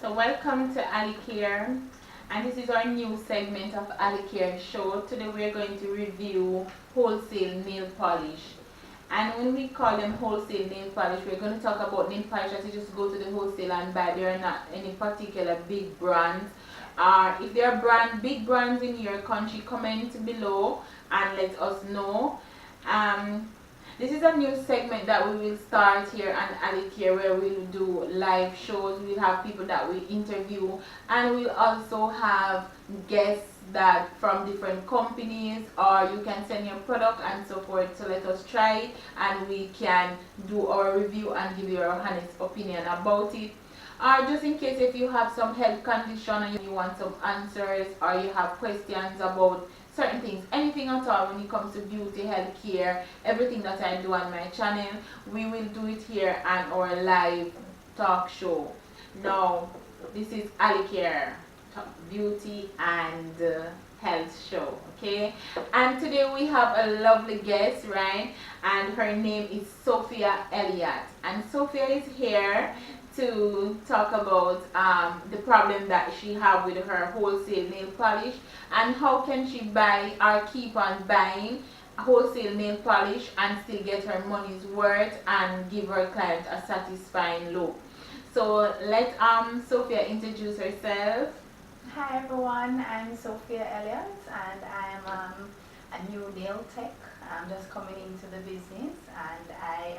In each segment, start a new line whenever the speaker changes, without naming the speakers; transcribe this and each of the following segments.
So welcome to ALIKARE, and this is our new segment of ALIKARE show. Today we're going to review wholesale nail polish. And when we call them wholesale nail polish, we're going to talk about nail polish as you just go to the wholesale and buy. There are not any particular big brands. If there are big brands in your country, comment below and let us know. This is a new segment that we will start here on ALIKARE, where we'll do live shows. We'll have people that we interview, and we'll also have guests that from different companies, or you can send your product and so forth. So let us try it, and we can do our review and give you our honest opinion about it. Or just in case if you have some health condition and you want some answers, or you have questions about certain things, anything at all when it comes to beauty, health care, everything that I do on my channel, we will do it here on our live talk show. Now, this is ALIKARE, beauty and health show, okay? And today we have a lovely guest, right? And her name is Sophia Elliott. And Sophia is here to talk about the problem that she have with her wholesale nail polish, and how can she buy or keep on buying wholesale nail polish and still get her money's worth and give her client a satisfying look. So let Sophia introduce herself.
Hi everyone, I'm Sophia Elliott and I'm a new nail tech. I'm just coming into the business and I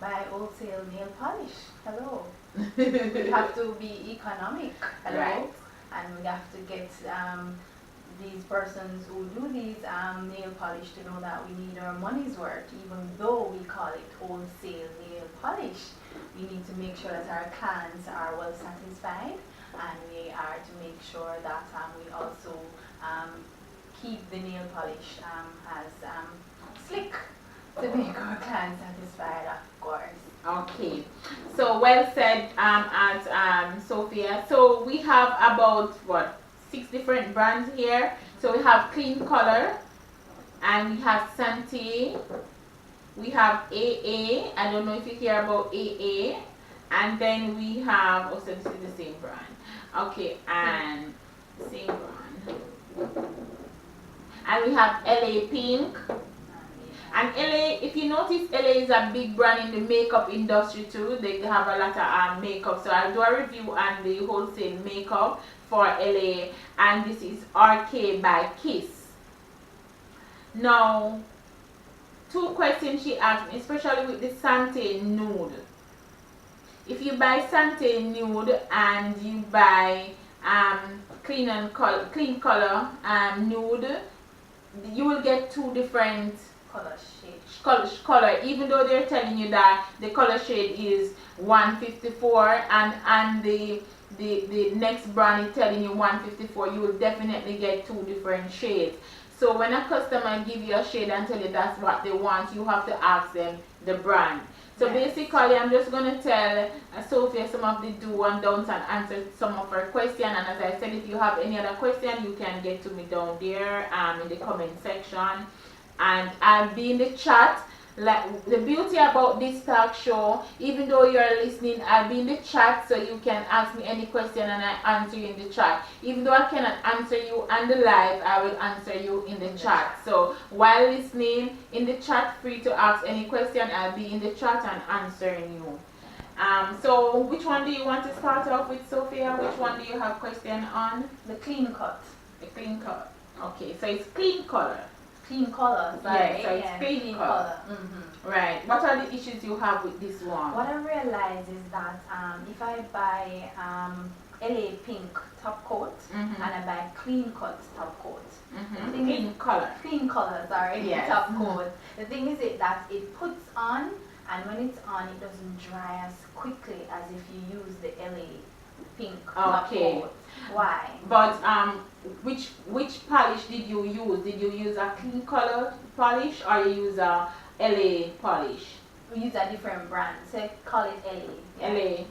buy wholesale nail polish. Hello. We have to be economic. Hello.
Right.
And we have to get these persons who do these nail polish to know that we need our money's worth. Even though we call it wholesale nail polish, we need to make sure that our clients are well satisfied, and we are to make sure that we also keep the nail polish as slick to make our clients satisfied, of course.
Okay, so well said, Sophia. So we have about 6 different brands here. So we have Clean Color, and we have Sante, we have AA. I don't know if you hear about AA. And then we have, oh, so this is the same brand. Okay, and same brand. And we have LA Pink. And LA, if you notice, LA is a big brand in the makeup industry too. They have a lot of makeup. So I'll do a review on the wholesale makeup for LA. And this is RK by Kiss. Now, 2 questions she asked me, especially with the Sante Nude. If you buy Sante Nude and you buy Clean Color Nude, you will get 2 different color, even though they're telling you that the color shade is 154 and the next brand is telling you 154, you will definitely get 2 different shades. So when a customer give you a shade and tell you that's what they want, you have to ask them the brand. So yes. Basically, I'm just going to tell Sophia some of the do and don'ts and answer some of her questions. And as I said, if you have any other question, you can get to me down there in the comment section. And I'll be in the chat. Like the beauty about this talk show, even though you're listening, I'll be in the chat, so you can ask me any question and I answer you in the chat. Even though I cannot answer you on the live, I will answer you in the chat. So while listening in the chat, free to ask any question. I'll be in the chat and answering you. So which one do you want to start off with, Sophia? Which one do you have question on?
The clean cut.
The clean cut. Okay, so it's Clean Color.
Clean color, sorry.
Yeah, so it's clean color. Right. What are the issues you have with this one?
What I realize is that if I buy LA Pink top coat and I buy Clean Cut top coat,
Clean color,
sorry,
yes.
top coat. The thing is that it puts on, and when it's on, it doesn't dry as quickly as if you use the LA Pink top coat. Why?
But which polish did you use? Did you use a Clean Color polish or you use a LA polish?
We use a different brand, so call it LA.
LA.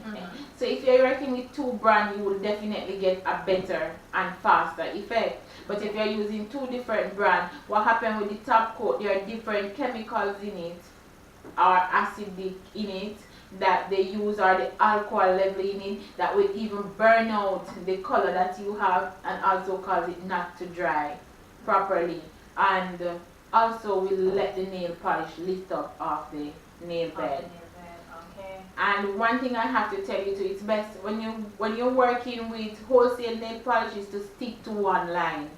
So if you're working with 2 brands, you will definitely get a better and faster effect. But if you're using 2 different brands, what happens with the top coat? There are different chemicals in it or acidic in it that they use or the alcohol level in it that will even burn out the color that you have and also cause it not to dry properly, and also will let the nail polish lift up off the nail bed.
Okay.
And one thing I have to tell you too, it's best when you're working with wholesale nail polishes to stick to one line,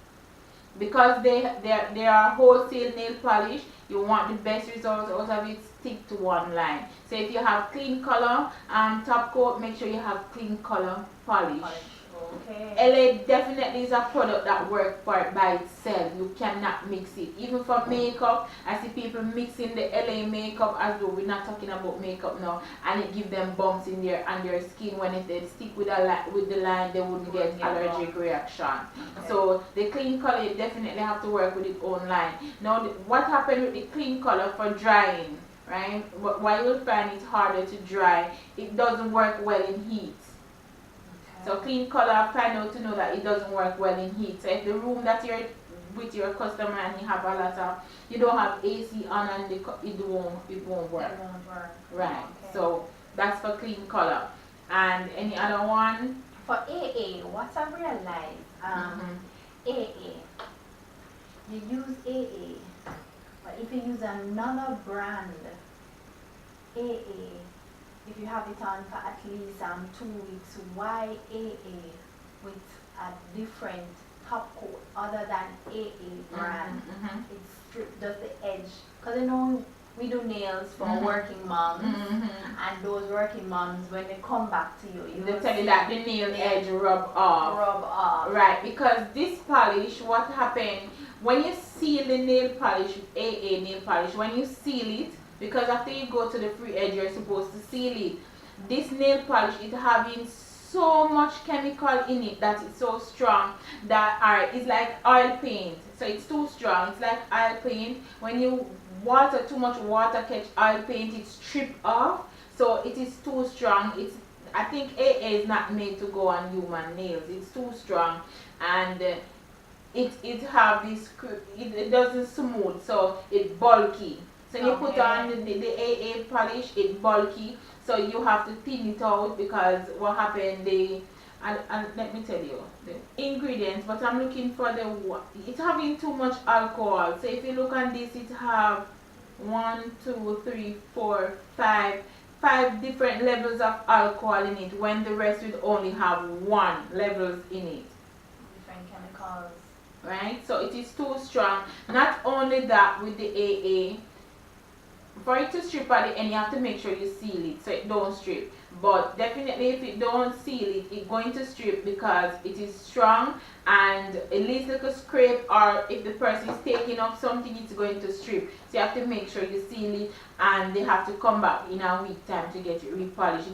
because they are wholesale nail polish. You want the best results out of it, stick to one line. So if you have clean color top coat, make sure you have clean color polish.
Okay.
LA definitely is a product that works for it by itself. You cannot mix it. Even for makeup, I see people mixing the LA makeup, as though we're not talking about makeup now, and it gives them bumps in their skin. When if they stick with the line, they wouldn't get allergic reaction.
Okay.
So the clean color, you definitely have to work with its own line. Now, what happened with the clean color for drying, right? Why you'll find it harder to dry, it doesn't work well in heat. So clean color, find out to know that it doesn't work well in heat. So if the room that you're with your customer and you have a lot of, you don't have AC on, and it won't work.
It won't work.
Right.
Okay.
So that's for clean color. And any other one?
For AA, what I realized, AA, you use AA, but if you use another brand, AA, if you have it on for at least 2 weeks, why AA with a different top coat other than AA brand? It strips just the edge. Because you know we do nails for working moms, and those working moms, when they come back to you,
they tell you that the nail edge rub off. Right, because this polish, what happened when you seal the nail polish with AA nail polish, when you seal it, because after you go to the free edge, you're supposed to seal it. This nail polish, it having so much chemical in it that it's so strong that it's like oil paint. So it's too strong. It's like oil paint. When you too much water catch oil paint, it strip off. So it is too strong. I think AA is not made to go on human nails. It's too strong, and it have this. It doesn't smooth, so it's bulky. So you put on the AA polish, it's bulky, so you have to thin it out, because what happened, and let me tell you the ingredients, but I'm looking for it's having too much alcohol. So if you look on this, it have 1, 2, 3, 4, 5 different levels of alcohol in it, when the rest would only have 1 levels in it.
Different chemicals.
Right? So it is too strong. Not only that, with the AA, for it to strip at the end, you have to make sure you seal it so it don't strip. But definitely if it don't seal it, it's going to strip, because it is strong, and at least like a scrape, or if the person is taking off something, it's going to strip. So you have to make sure you seal it, and they have to come back in a week time to get it repolished.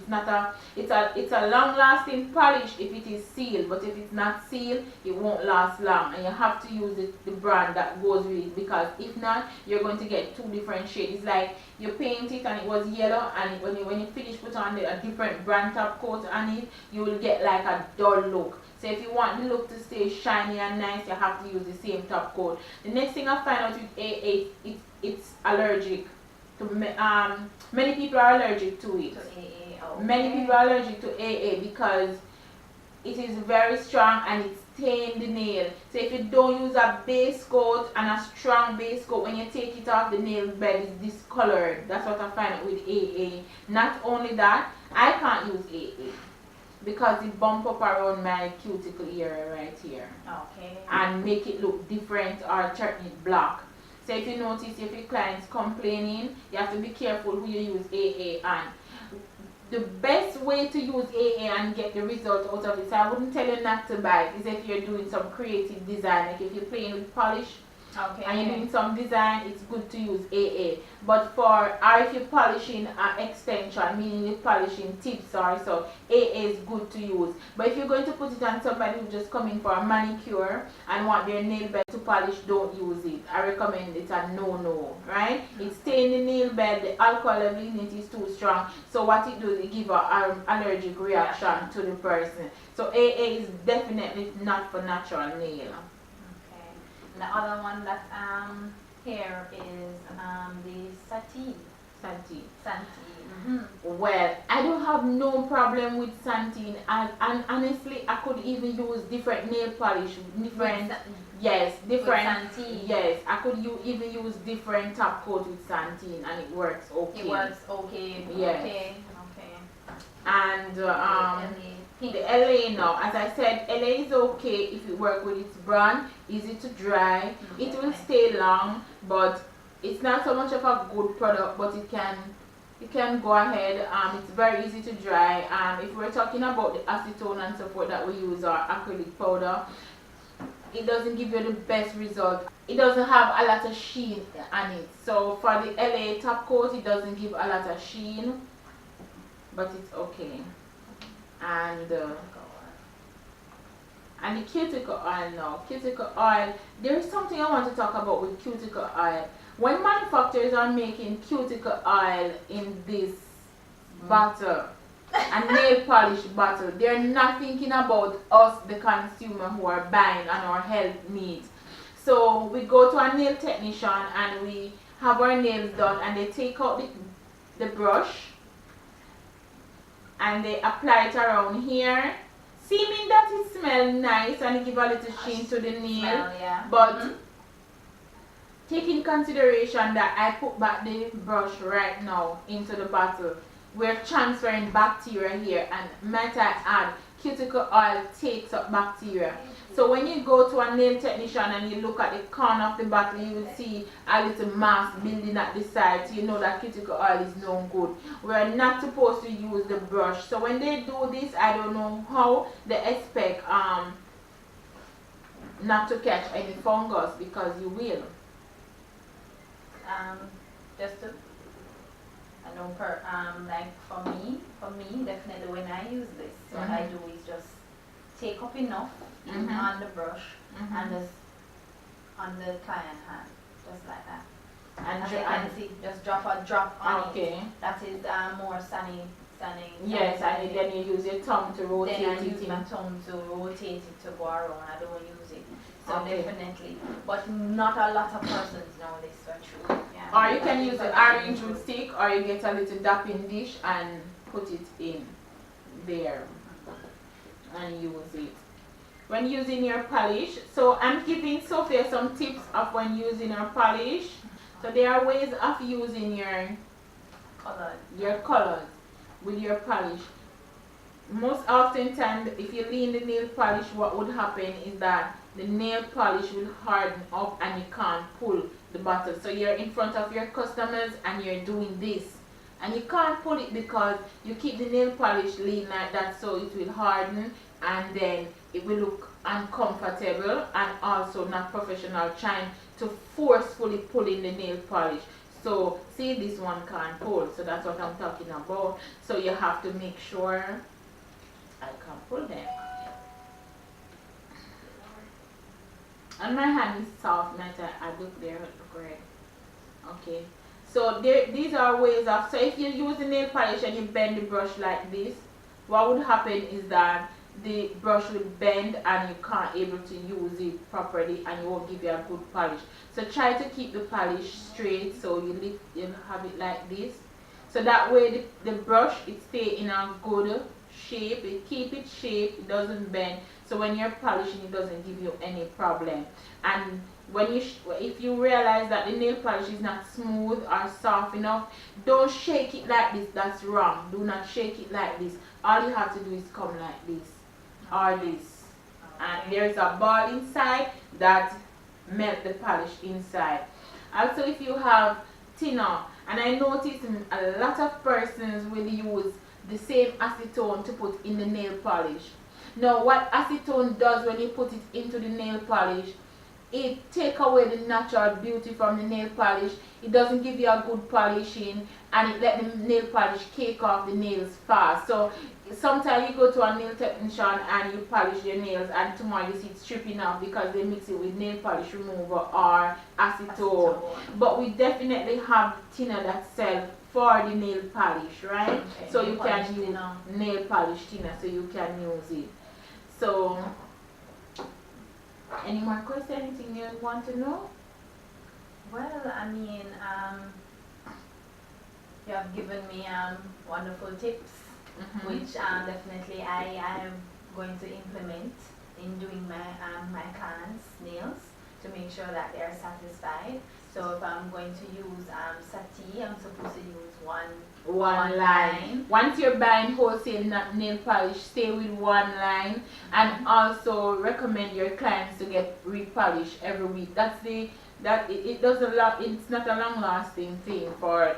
It's a long lasting polish if it is sealed, but if it's not sealed, it won't last long, and you have to use the brand that goes with it, because if not, you're going to get 2 different shades. It's like you paint it and it was yellow, and when you finish put on a different brand top coat on it, you will get like a dull look. So if you want the look to stay shiny and nice, you have to use the same top coat. The next thing I find out with AA, it's allergic to many people are allergic to it. Many people are allergic to AA because it is very strong and it stains the nail. So if you don't use a base coat and a strong base coat, when you take it off, the nail bed is discolored. That's what I find out with AA. Not only that, I can't use AA because it bump up around my cuticle area right here.
Okay.
And make it look different or turn it black. So if you notice, if your client's complaining, you have to be careful who you use AA on. The best way to use AA and get the result out of it, so I wouldn't tell you not to buy it, is if you're doing some creative design, like if you're playing with polish, and you're doing some design, it's good to use AA. But or if you're polishing an extension, meaning you're polishing tips or so, AA is good to use. But if you're going to put it on somebody who's just coming for a manicure and want their nail bed to polish, don't use it. I recommend it a no-no, right? It stains the nail bed, the alcohol level in it is too strong. So what it does, it gives an allergic reaction to the person. So AA is definitely not for natural nail.
The other one that here is the satin.
Santeen.
Santeen.
Well, I don't have no problem with Santeen, and honestly, I could even use different nail polish, different, yes, different,
Santeen.
yes, I could even use different top coat with Santeen, and it works okay.
It works okay.
Yes.
Okay.
And
LA.
the LA now, as I said, LA is okay if you work with its brand, easy to dry, it will stay long, but it's not so much of a good product, but it can go ahead. It's very easy to dry. If we're talking about the acetone and so forth that we use, our acrylic powder, it doesn't give you the best result. It doesn't have a lot of sheen on it. So for the LA top coat, it doesn't give a lot of sheen, but it's okay. And the cuticle oil now. Cuticle oil, there is something I want to talk about with cuticle oil. When manufacturers are making cuticle oil in this bottle, a nail polish bottle, they're not thinking about us, the consumer, who are buying and our health needs. So we go to a nail technician and we have our nails done, and they take out the brush and they apply it around here, seeming that it smells nice and it give a little sheen to the nail. But take in consideration that I put back the brush right now into the bottle. We're transferring bacteria here, and might I add, cuticle oil takes up bacteria. So when you go to a nail technician and you look at the corner of the bottle, you will see a little mass building at the side. So you know that cuticle oil is no good. We're not supposed to use the brush. So when they do this, I don't know how they expect not to catch any fungus, because you will.
Just to, I know like for me, definitely when I use this, what I do is just take up enough on the brush and just on the client hand, just like that. And as you can see, just drop a drop on it. That is more sunny.
Yes, and then you use your tongue to rotate it.
Then I use my tongue to rotate it to go around. I don't use it. So definitely, but not a lot of persons know this, for true. Yeah.
Or you can use an orange root stick, or you get a little dapping dish and put it in there and use it. When using your polish, so I'm giving Sophia some tips of when using her polish. So there are ways of using your colors with your polish. Most often times, if you lean the nail polish, what would happen is that the nail polish will harden up and you can't pull the bottle. So you're in front of your customers and you're doing this, and you can't pull it because you keep the nail polish lean like that, so it will harden and then it will look uncomfortable and also not professional, trying to forcefully pull in the nail polish. So see, this one can't pull, so that's what I'm talking about. So you have to make sure I can pull them. And my hand is soft, not I look there, correct. Okay. So these are ways of, so if you use the nail polish and you bend the brush like this, what would happen is that the brush will bend and you can't able to use it properly, and you won't give you a good polish. So try to keep the polish straight, so you'll have it like this. So that way the brush, it stay in a good shape, it keep its shape, it doesn't bend. So when you're polishing, it doesn't give you any problem. And when if you realize that the nail polish is not smooth or soft enough, don't shake it like this. That's wrong. Do not shake it like this. All you have to do is come like this or this. And there's a ball inside that melt the polish inside. Also, if you have thinner, and I notice a lot of persons will use the same acetone to put in the nail polish. Now, what acetone does when you put it into the nail polish, it takes away the natural beauty from the nail polish. It doesn't give you a good polishing, and it let the nail polish cake off the nails fast. So sometimes you go to a nail technician and you polish your nails, and tomorrow you see it stripping off because they mix it with nail polish remover or acetone. But we definitely have thinner that sell for the nail polish, right?
Okay.
So you can use nail polish thinner, so you can use it. So, any more questions? Anything you want to know?
Well, I mean, You have given me wonderful tips, which definitely I am going to implement in doing my clients' nails to make sure that they are satisfied. So if I'm going to use Sati, I'm supposed to use one line.
Once you're buying wholesale nail polish, stay with one line, and also recommend your clients to get repolished every week. That's it does a lot. It's not a long lasting thing for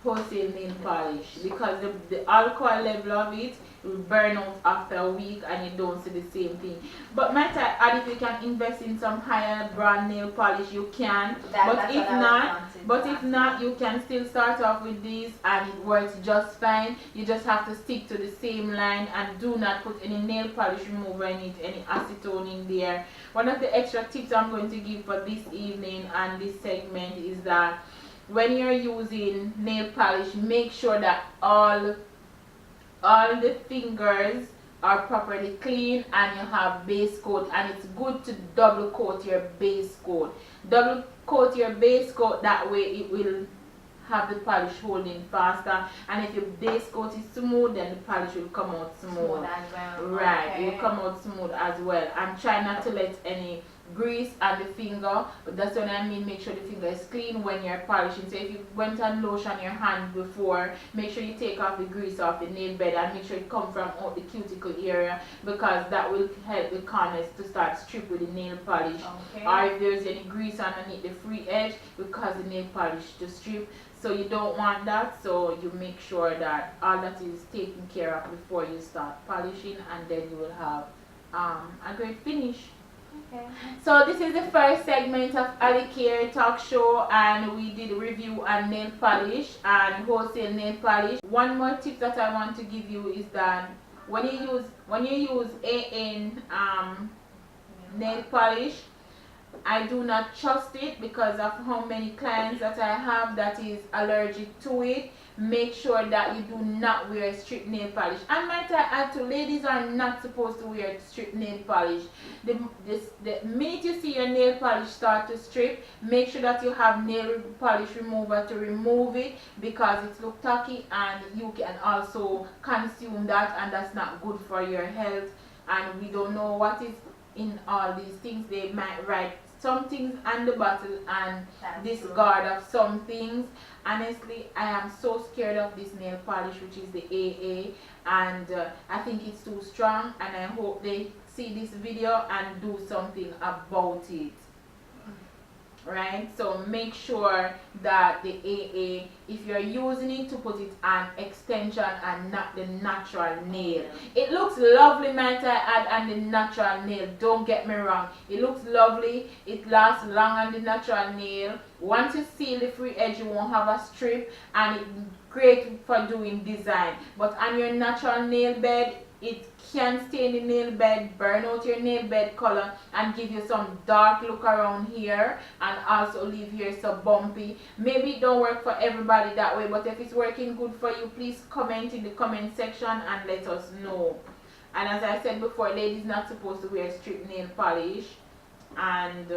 wholesale nail polish, because the alcohol level of it will burn out after a week and you don't see the same thing. But might I add, if you can invest in some higher brand nail polish, you can. But if not, you can still start off with these and it works just fine. You just have to stick to the same line and do not put any nail polish remover in it, any acetone in there. One of the extra tips I'm going to give for this evening and this segment is that when you're using nail polish, make sure that all the fingers are properly clean and you have base coat, and it's good to double coat your base coat. Double coat your base coat, that way it will have the polish holding faster, and if your base coat is smooth, then the polish will come out smooth
as well.
Right,
okay.
It will come out smooth as well. And try not to let any grease on the finger, but that's what I mean, make sure the finger is clean when you're polishing. So if you went and lotion your hand before, make sure you take off the grease off the nail bed and make sure it comes from out the cuticle area, because that will help the corners to start strip with the nail polish.
Okay.
Or if there's any grease underneath the free edge, because the nail polish to strip. So you don't want that, so you make sure that all that is taken care of before you start polishing, and then you will have a great finish.
Okay.
So this is the first segment of ALIKARE talk show, and we did a review on nail polish and wholesale nail polish. One more tip that I want to give you is that when you use AN nail polish, I do not trust it because of how many clients that I have that is allergic to it. Make sure that you do not wear strip nail polish. And might I add to, ladies are not supposed to wear strip nail polish. The minute you see your nail polish start to strip, make sure that you have nail polish remover to remove it, because it looks tacky and you can also consume that, and that's not good for your health. And we don't know what is in all these things. They might write some things on the bottle and discard of some things. Honestly, I am so scared of this nail polish, which is the AA, and I think it's too strong, and I hope they see this video and do something about it. Right, so make sure that the AA, if you're using it, to put it on extension and not the natural nail. It looks lovely, might I add, on the natural nail, don't get me wrong, it looks lovely, it lasts long on the natural nail. Once you seal the free edge, you won't have a strip, and it's great for doing design. But on your natural nail bed, it can stain the nail bed, burn out your nail bed color, and give you some dark look around here, and also leave here so bumpy. Maybe it don't work for everybody that way, but if it's working good for you, please comment in the comment section and let us know. And as I said before, ladies not supposed to wear strip nail polish. And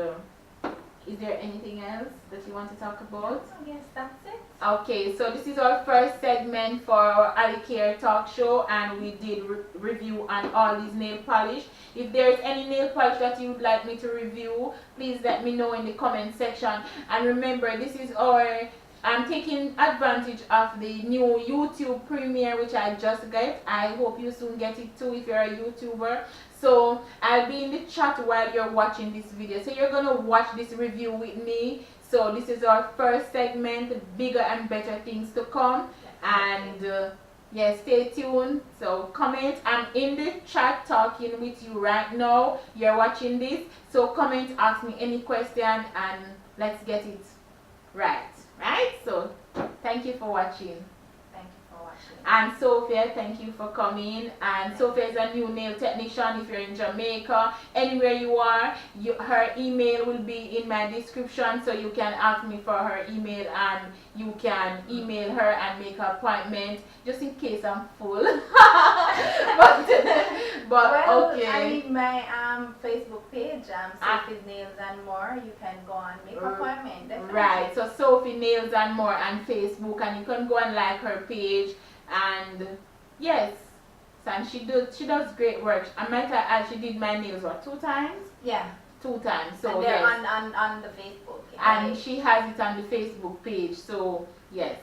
is there anything else that you want to talk about?
Yes, that's it.
Okay, so this is our first segment for our ALIKARE talk show, and we did review on all these nail polish. If there is any nail polish that you would like me to review, please let me know in the comment section. And remember, this is I'm taking advantage of the new YouTube premiere which I just got. I hope you soon get it too if you're a YouTuber. So I'll be in the chat while you're watching this video. So you're gonna watch this review with me. So this is our first segment, bigger and better things to come. And yeah, stay tuned. So comment. I'm in the chat talking with you right now. You're watching this. So comment, ask me any question, and let's get it right. Right? So thank you for watching.
Thank you for watching. actually.
And Sophia, thank you for coming. And Sophia is a new nail technician. If you're in Jamaica, anywhere you are, her email will be in my description, so you can ask me for her email and you can email her and make an appointment, just in case I'm full. but
Well,
okay.
I mean, my Facebook page, Sophie's Nails and More, you can go and make an appointment. Definitely.
Right, so Sophie Nails and More on Facebook, and you can go and like her page. And yes, and she does great work. I might add, she did my nails what, 2 times?
Yeah.
2 times. So
and they're
yes.
on the Facebook.
And she has it on the Facebook page. So yes.